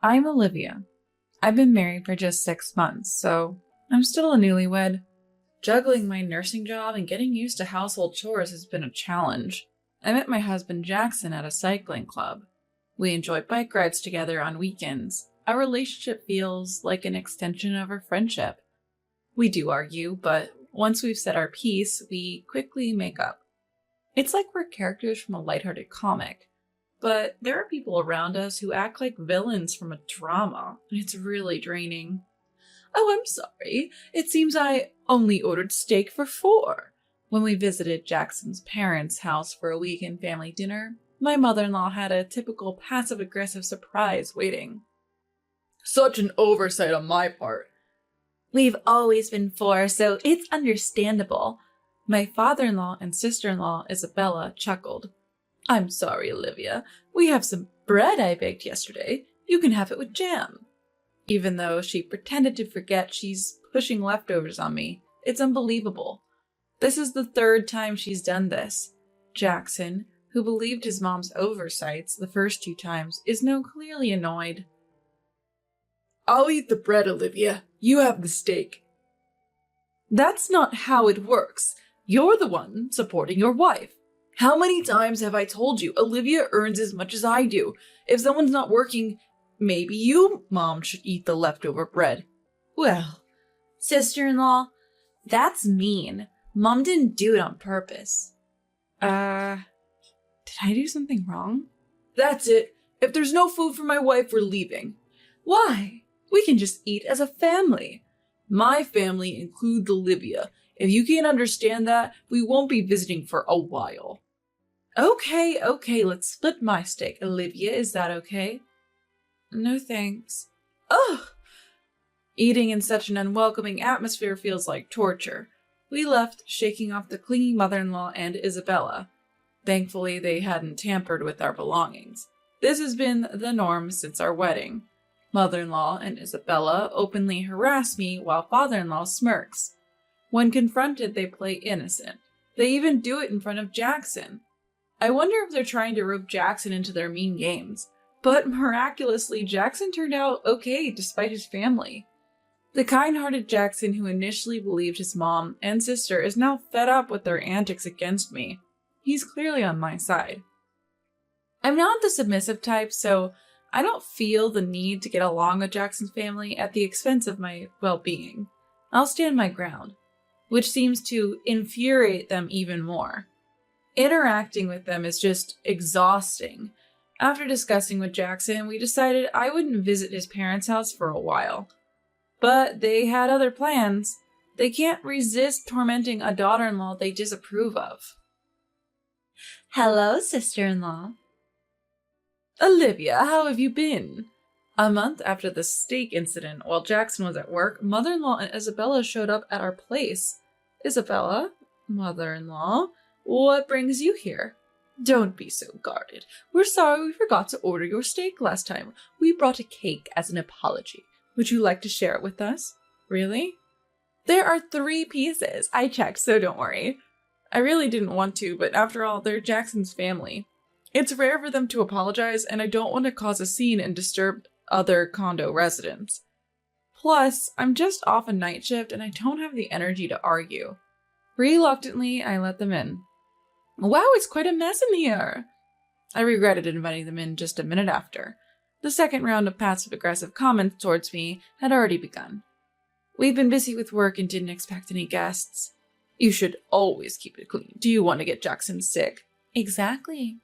I'm Olivia. I've been married for just 6 months, so I'm still a newlywed. Juggling my nursing job and getting used to household chores has been a challenge. I met my husband Jackson at a cycling club. We enjoy bike rides together on weekends. Our relationship feels like an extension of our friendship. We do argue, but once we've said our piece, we quickly make up. It's like we're characters from a lighthearted comic. But there are people around us who act like villains from a drama, and it's really draining. Oh, I'm sorry. It seems I only ordered steak for 4. When we visited Jackson's parents' house for a weekend family dinner, my mother-in-law had a typical passive-aggressive surprise waiting. Such an oversight on my part. We've always been 4, so it's understandable. My father-in-law and sister-in-law, Isabella, chuckled. I'm sorry, Olivia. We have some bread I baked yesterday. You can have it with jam. Even though she pretended to forget, she's pushing leftovers on me. It's unbelievable. This is the 3rd time she's done this. Jackson, who believed his mom's oversights the first 2 times, is now clearly annoyed. I'll eat the bread, Olivia. You have the steak. That's not how it works. You're the one supporting your wife. How many times have I told you Olivia earns as much as I do? If someone's not working, maybe you, Mom, should eat the leftover bread. Well, sister-in-law, that's mean. Mom didn't do it on purpose. Did I do something wrong? That's it. If there's no food for my wife, we're leaving. Why? We can just eat as a family. My family includes Olivia. If you can't understand that, we won't be visiting for a while. Okay, let's split my steak. Olivia, is that okay? No thanks. Ugh! Eating in such an unwelcoming atmosphere feels like torture. We left, shaking off the clingy mother-in-law and Isabella. Thankfully, they hadn't tampered with our belongings. This has been the norm since our wedding. Mother-in-law and Isabella openly harass me while father-in-law smirks. When confronted, they play innocent. They even do it in front of Jackson. I wonder if they're trying to rope Jackson into their mean games. But miraculously, Jackson turned out okay despite his family. The kind-hearted Jackson who initially believed his mom and sister is now fed up with their antics against me. He's clearly on my side. I'm not the submissive type, so I don't feel the need to get along with Jackson's family at the expense of my well-being. I'll stand my ground, which seems to infuriate them even more. Interacting with them is just exhausting. After discussing with Jackson, we decided I wouldn't visit his parents' house for a while. But they had other plans. They can't resist tormenting a daughter-in-law they disapprove of. Hello, sister-in-law. Olivia, how have you been? A month after the steak incident, while Jackson was at work, mother-in-law and Isabella showed up at our place. Isabella, mother-in-law, what brings you here? Don't be so guarded. We're sorry we forgot to order your steak last time. We brought a cake as an apology. Would you like to share it with us? Really? There are 3 pieces. I checked, so don't worry. I really didn't want to, but after all, they're Jackson's family. It's rare for them to apologize, and I don't want to cause a scene and disturb other condo residents. Plus, I'm just off a night shift and I don't have the energy to argue. Reluctantly, I let them in. Wow, it's quite a mess in here. I regretted inviting them in just a minute after. The second round of passive-aggressive comments towards me had already begun. We've been busy with work and didn't expect any guests. You should always keep it clean. Do you want to get Jackson sick? Exactly.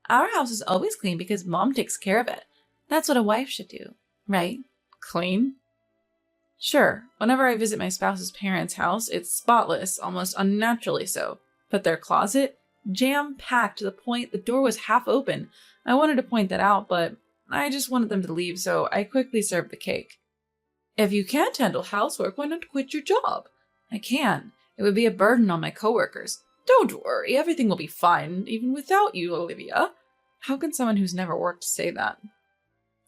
Our house is always clean because Mom takes care of it. That's what a wife should do, right? Clean? Sure, whenever I visit my spouse's parents' house, it's spotless, almost unnaturally so. But their closet? Jam-packed to the point the door was half open. I wanted to point that out, but I just wanted them to leave, so I quickly served the cake. If you can't handle housework, why not quit your job? I can. It would be a burden on my coworkers. Don't worry, everything will be fine, even without you, Olivia. How can someone who's never worked say that?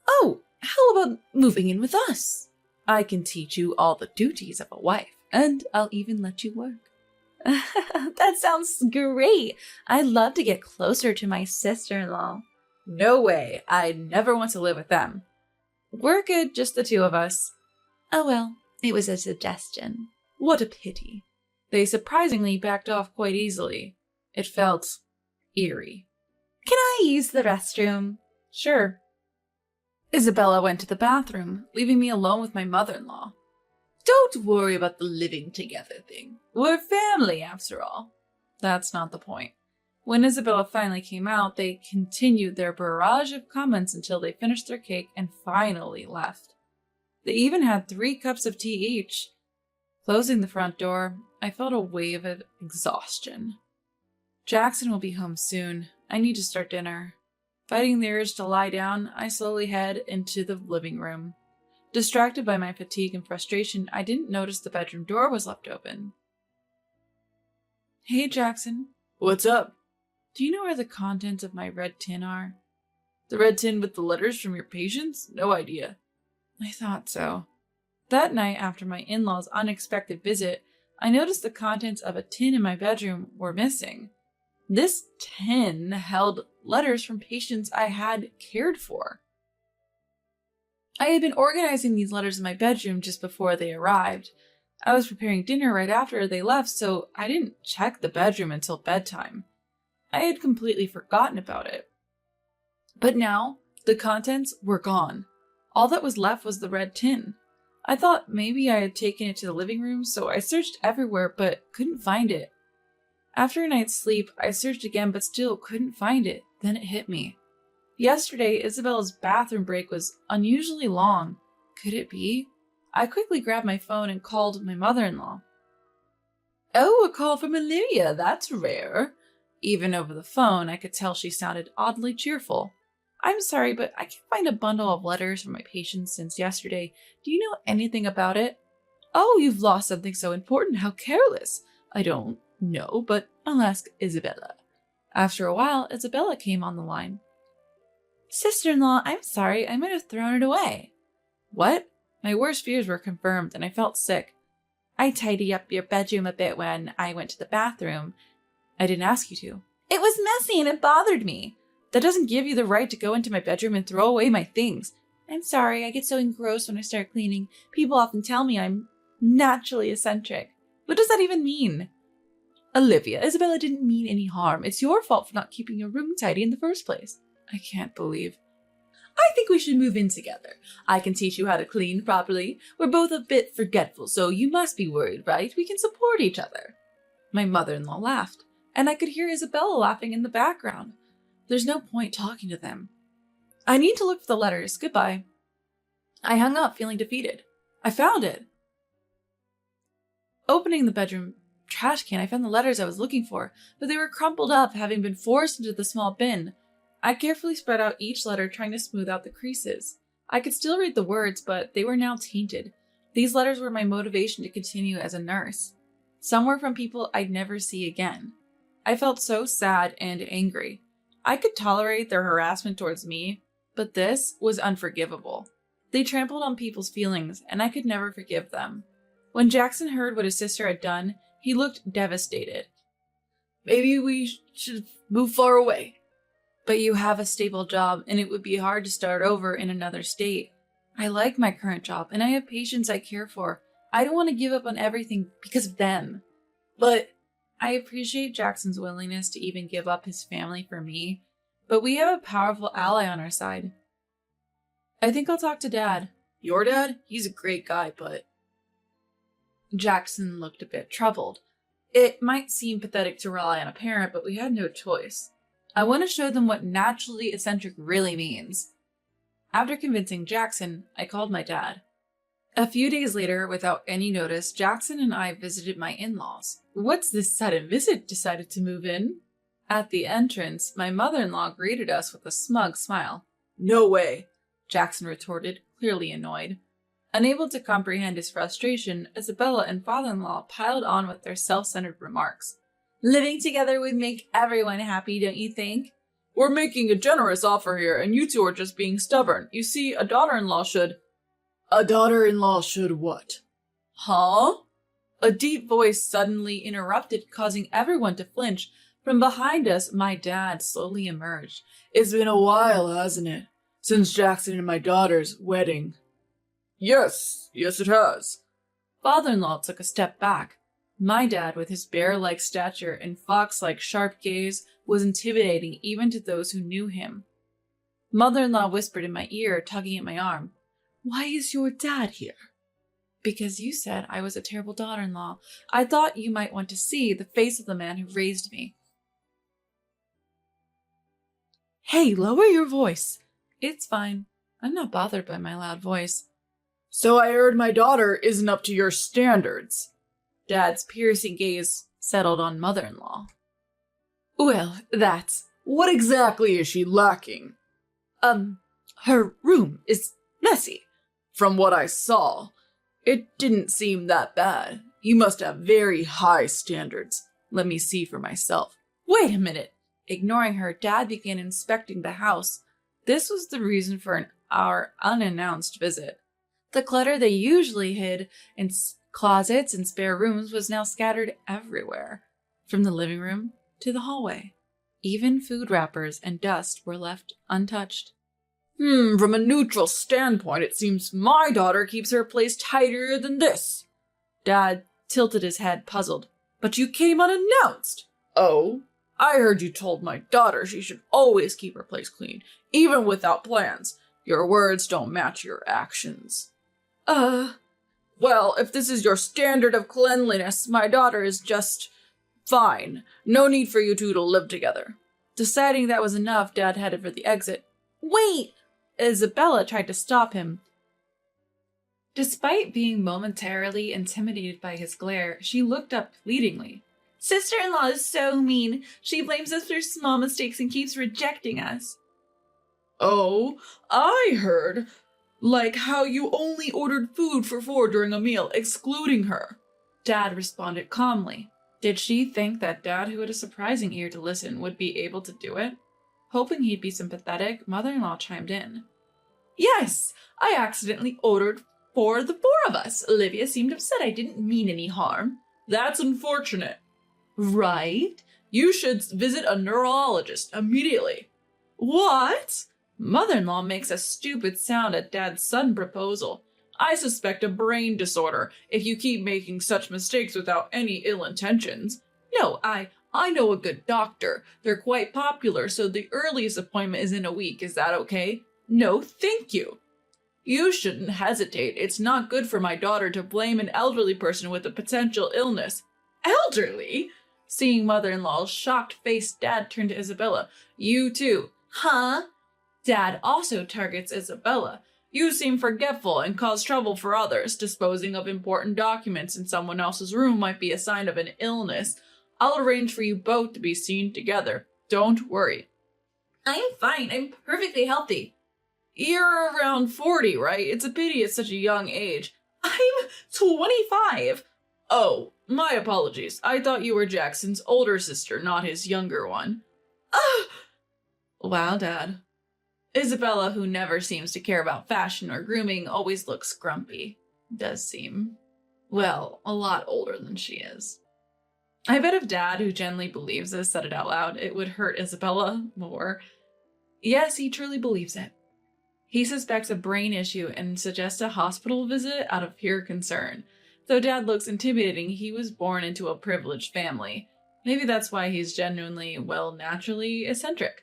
Oh, how about moving in with us? I can teach you all the duties of a wife, and I'll even let you work. That sounds great. I'd love to get closer to my sister-in-law. No way. I never want to live with them. We're good, just the two of us. Oh well, it was a suggestion. What a pity. They surprisingly backed off quite easily. It felt eerie. Can I use the restroom? Sure. Isabella went to the bathroom, leaving me alone with my mother-in-law. Don't worry about the living together thing. We're family, after all. That's not the point. When Isabella finally came out, they continued their barrage of comments until they finished their cake and finally left. They even had 3 cups of tea each. Closing the front door, I felt a wave of exhaustion. Jackson will be home soon. I need to start dinner. Fighting the urge to lie down, I slowly head into the living room. Distracted by my fatigue and frustration, I didn't notice the bedroom door was left open. Hey, Jackson. What's up? Do you know where the contents of my red tin are? The red tin with the letters from your patients? No idea. I thought so. That night, after my in-laws' unexpected visit, I noticed the contents of a tin in my bedroom were missing. This tin held letters from patients I had cared for. I had been organizing these letters in my bedroom just before they arrived. I was preparing dinner right after they left, so I didn't check the bedroom until bedtime. I had completely forgotten about it. But now, the contents were gone. All that was left was the red tin. I thought maybe I had taken it to the living room, so I searched everywhere but couldn't find it. After a night's sleep, I searched again but still couldn't find it. Then it hit me. Yesterday, Isabella's bathroom break was unusually long. Could it be? I quickly grabbed my phone and called my mother-in-law. Oh, a call from Olivia. That's rare. Even over the phone, I could tell she sounded oddly cheerful. I'm sorry, but I can't find a bundle of letters from my patients since yesterday. Do you know anything about it? Oh, you've lost something so important. How careless. I don't know, but I'll ask Isabella. After a while, Isabella came on the line. Sister-in-law, I'm sorry. I might have thrown it away. What? My worst fears were confirmed, and I felt sick. I tidied up your bedroom a bit when I went to the bathroom. I didn't ask you to. It was messy and it bothered me. That doesn't give you the right to go into my bedroom and throw away my things. I'm sorry, I get so engrossed when I start cleaning. People often tell me I'm naturally eccentric. What does that even mean? Olivia, Isabella didn't mean any harm. It's your fault for not keeping your room tidy in the first place. I can't believe. I think we should move in together. I can teach you how to clean properly. We're both a bit forgetful, so you must be worried, right? We can support each other. My mother-in-law laughed, and I could hear Isabella laughing in the background. There's no point talking to them. I need to look for the letters. Goodbye. I hung up, feeling defeated. I found it. Opening the bedroom trash can, I found the letters I was looking for, but they were crumpled up, having been forced into the small bin. I carefully spread out each letter, trying to smooth out the creases. I could still read the words, but they were now tainted. These letters were my motivation to continue as a nurse. Some were from people I'd never see again. I felt so sad and angry. I could tolerate their harassment towards me, but this was unforgivable. They trampled on people's feelings, and I could never forgive them. When Jackson heard what his sister had done, he looked devastated. Maybe we should move far away. But you have a stable job, and it would be hard to start over in another state. I like my current job, and I have patients I care for. I don't want to give up on everything because of them. But I appreciate Jackson's willingness to even give up his family for me, but we have a powerful ally on our side. I think I'll talk to Dad. Your dad? He's a great guy, but... Jackson looked a bit troubled. It might seem pathetic to rely on a parent, but we had no choice. I want to show them what naturally eccentric really means. After convincing Jackson, I called my dad. A few days later, without any notice, Jackson and I visited my in-laws. What's this sudden visit? Decided to move in? At the entrance, my mother-in-law greeted us with a smug smile. No way, Jackson retorted, clearly annoyed. Unable to comprehend his frustration, Isabella and father-in-law piled on with their self-centered remarks. Living together would make everyone happy, don't you think? We're making a generous offer here, and you two are just being stubborn. You see, a daughter-in-law should... A daughter-in-law should what? Huh? A deep voice suddenly interrupted, causing everyone to flinch. From behind us, my dad slowly emerged. It's been a while, hasn't it? Since Jackson and my daughter's wedding. Yes, it has. Father-in-law took a step back. My dad, with his bear-like stature and fox-like sharp gaze, was intimidating even to those who knew him. Mother-in-law whispered in my ear, tugging at my arm, "Why is your dad here?" "Because you said I was a terrible daughter-in-law. I thought you might want to see the face of the man who raised me." "Hey, lower your voice." "It's fine. I'm not bothered by my loud voice." "So I heard my daughter isn't up to your standards." Dad's piercing gaze settled on mother-in-law. "Well, that's... What exactly is she lacking?" Her room is messy." "From what I saw, it didn't seem that bad. You must have very high standards. Let me see for myself." "Wait a minute." Ignoring her, Dad began inspecting the house. This was the reason for our unannounced visit. The clutter they usually hid in closets and spare rooms was now scattered everywhere, from the living room to the hallway. Even food wrappers and dust were left untouched. From a neutral standpoint, it seems my daughter keeps her place tidier than this." Dad tilted his head, puzzled. "But you came unannounced." "Oh? I heard you told my daughter she should always keep her place clean, even without plans. Your words don't match your actions." Well, if this is your standard of cleanliness, my daughter is just fine. No need for you two to live together." Deciding that was enough, Dad headed for the exit. "Wait!" Isabella tried to stop him. Despite being momentarily intimidated by his glare, she looked up pleadingly. "Sister-in-law is so mean. She blames us for small mistakes and keeps rejecting us." "Oh, I heard. Like how you only ordered food for 4 during a meal, excluding her." Dad responded calmly. Did she think that Dad, who had a surprising ear to listen, would be able to do it? Hoping he'd be sympathetic, mother-in-law chimed in. "Yes, I accidentally ordered for the 4 of us. Olivia seemed upset. I didn't mean any harm." "That's unfortunate." "Right? You should visit a neurologist immediately." "What?" Mother-in-law makes a stupid sound at Dad's sudden proposal. "I suspect a brain disorder if you keep making such mistakes without any ill intentions." "No, I know a good doctor. They're quite popular, so the earliest appointment is in a week. Is that okay?" "No, thank you." "You shouldn't hesitate. It's not good for my daughter to blame an elderly person with a potential illness." "Elderly?" Seeing mother-in-law's shocked face, Dad turned to Isabella. "You too." "Huh?" Dad also targets Isabella. "You seem forgetful and cause trouble for others. Disposing of important documents in someone else's room might be a sign of an illness. I'll arrange for you both to be seen together. Don't worry." "I'm fine. I'm perfectly healthy." "You're around 40, right? It's a pity at such a young age." "I'm 25. "Oh, my apologies. I thought you were Jackson's older sister, not his younger one." Wow, Dad. Isabella, who never seems to care about fashion or grooming, always looks grumpy. Does seem, well, a lot older than she is. I bet if Dad, who generally believes this, said it out loud, it would hurt Isabella more. Yes, he truly believes it. He suspects a brain issue and suggests a hospital visit out of pure concern. Though Dad looks intimidating, he was born into a privileged family. Maybe that's why he's genuinely, well, naturally eccentric.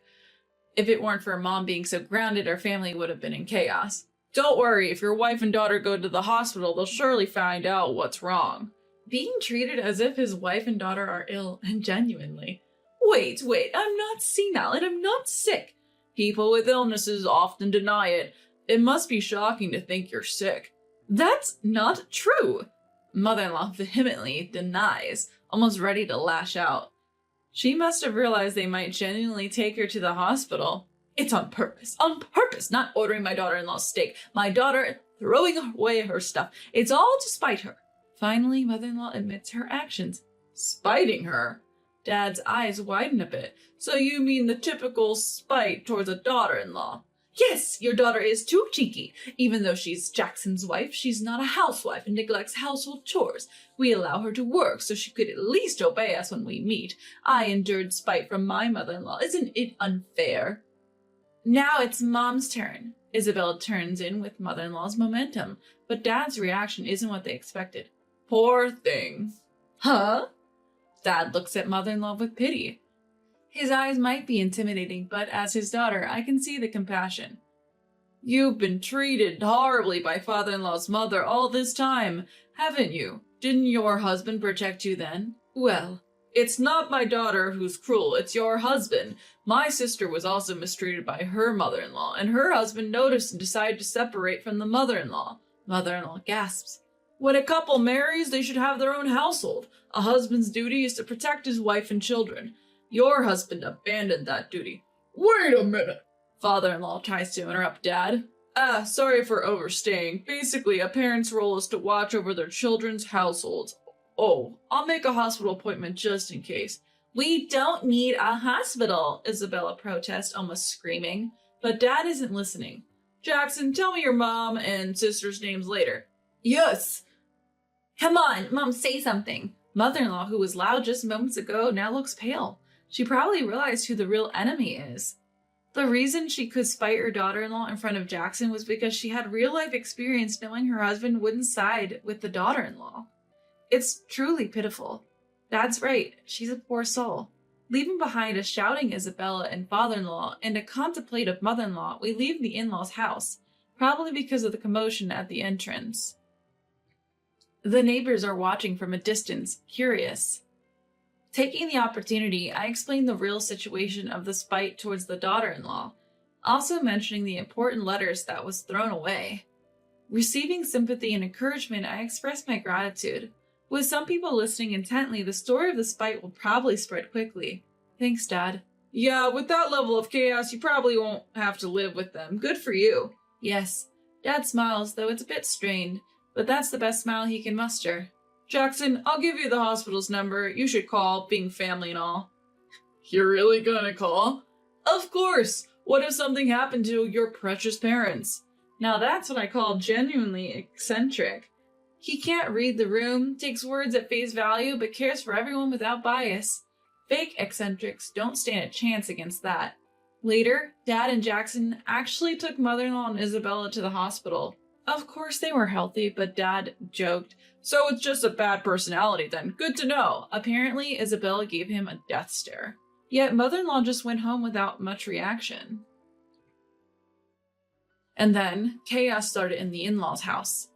If it weren't for Mom being so grounded, our family would have been in chaos. "Don't worry, if your wife and daughter go to the hospital, they'll surely find out what's wrong." Being treated as if his wife and daughter are ill, and genuinely. Wait, I'm not senile and I'm not sick. People with illnesses often deny it. It must be shocking to think you're sick. That's not true. Mother-in-law vehemently denies, almost ready to lash out. She must have realized they might genuinely take her to the hospital. It's on purpose, not ordering my daughter-in-law's steak. My daughter throwing away her stuff. It's all to spite her. Finally, mother-in-law admits her actions. Spiting her? Dad's eyes widen a bit. So you mean the typical spite towards a daughter-in-law? Yes, your daughter is too cheeky. Even though she's Jackson's wife, she's not a housewife and neglects household chores. We allow her to work so she could at least obey us when we meet. I endured spite from my mother-in-law. Isn't it unfair? Now it's Mom's turn. Isabella turns in with mother-in-law's momentum, but Dad's reaction isn't what they expected. Poor thing. Huh? Dad looks at mother-in-law with pity. His eyes might be intimidating, but as his daughter, I can see the compassion. You've been treated horribly by father-in-law's mother all this time, haven't you? Didn't your husband protect you then? Well, it's not my daughter who's cruel, it's your husband. My sister was also mistreated by her mother-in-law, and her husband noticed and decided to separate from the mother-in-law. Mother-in-law gasps. When a couple marries, they should have their own household. A husband's duty is to protect his wife and children. Your husband abandoned that duty. Wait a minute! Father-in-law tries to interrupt Dad. Sorry for overstaying. Basically, a parent's role is to watch over their children's households. Oh, I'll make a hospital appointment just in case. We don't need a hospital, Isabella protests, almost screaming. But Dad isn't listening. Jackson, tell me your mom and sister's names later. Yes. Come on, Mom, say something. Mother-in-law, who was loud just moments ago, now looks pale. She probably realized who the real enemy is. The reason she could spite her daughter-in-law in front of Jackson was because she had real-life experience knowing her husband wouldn't side with the daughter-in-law. It's truly pitiful. Dad's right, she's a poor soul. Leaving behind a shouting Isabella and father-in-law and a contemplative mother-in-law, we leave the in-laws' house, probably because of the commotion at the entrance. The neighbors are watching from a distance, curious. Taking the opportunity, I explain the real situation of the spite towards the daughter-in-law, also mentioning the important letters that was thrown away. Receiving sympathy and encouragement, I express my gratitude. With some people listening intently, the story of the spite will probably spread quickly. Thanks, Dad. Yeah, with that level of chaos, you probably won't have to live with them. Good for you. Yes. Dad smiles, though it's a bit strained, but that's the best smile he can muster. Jackson, I'll give you the hospital's number. You should call, being family and all. You're really gonna call? Of course! What if something happened to your precious parents? Now that's what I call genuinely eccentric. He can't read the room, takes words at face value, but cares for everyone without bias. Fake eccentrics don't stand a chance against that. Later, Dad and Jackson actually took mother-in-law and Isabella to the hospital. Of course they were healthy, but Dad joked, so it's just a bad personality then. Good to know. Apparently, Isabella gave him a death stare. Yet mother-in-law just went home without much reaction. And then, chaos started in the in-laws' house.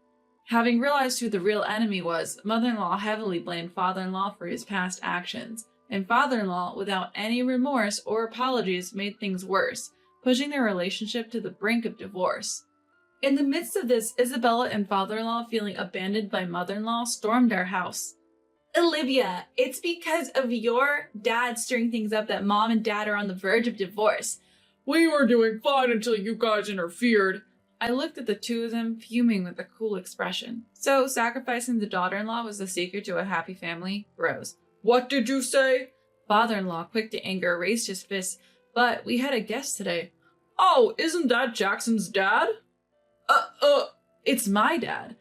Having realized who the real enemy was, mother-in-law heavily blamed father-in-law for his past actions, and father-in-law, without any remorse or apologies, made things worse, pushing their relationship to the brink of divorce. In the midst of this, Isabella and father-in-law, feeling abandoned by mother-in-law, stormed our house. Olivia, it's because of your dad stirring things up that Mom and Dad are on the verge of divorce. We were doing fine until you guys interfered. I looked at the two of them, fuming with a cool expression. So, sacrificing the daughter-in-law was the secret to a happy family? Rose. What did you say? Father-in-law, quick to anger, raised his fist. But we had a guest today. Oh, isn't that Jackson's dad? It's my dad.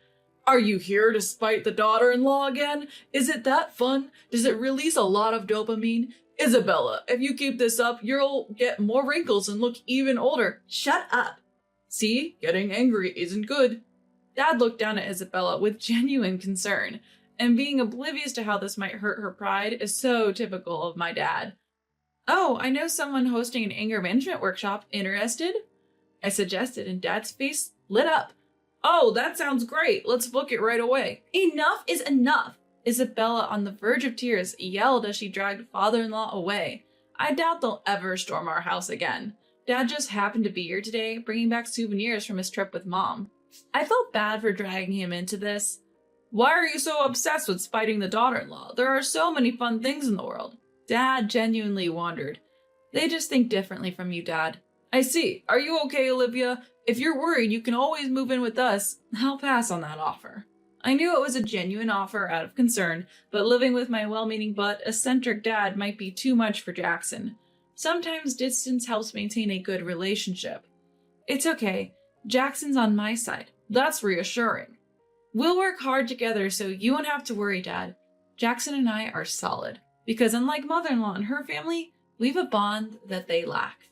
Are you here to spite the daughter-in-law again? Is it that fun? Does it release a lot of dopamine? Isabella, if you keep this up, you'll get more wrinkles and look even older. Shut up. See, getting angry isn't good. Dad looked down at Isabella with genuine concern, and being oblivious to how this might hurt her pride is so typical of my dad. Oh, I know someone hosting an anger management workshop. Interested? I suggested, and Dad's face lit up. Oh, that sounds great. Let's book it right away. Enough is enough. Isabella, on the verge of tears, yelled as she dragged father-in-law away. I doubt they'll ever storm our house again. Dad just happened to be here today, bringing back souvenirs from his trip with Mom. I felt bad for dragging him into this. Why are you so obsessed with spiting the daughter-in-law? There are so many fun things in the world. Dad genuinely wondered. They just think differently from you, Dad. I see. Are you okay, Olivia? If you're worried, you can always move in with us. I'll pass on that offer. I knew it was a genuine offer out of concern, but living with my well-meaning but eccentric dad might be too much for Jackson. Sometimes distance helps maintain a good relationship. It's okay. Jackson's on my side. That's reassuring. We'll work hard together so you won't have to worry, Dad. Jackson and I are solid, because unlike mother-in-law and her family, we've a bond that they lack.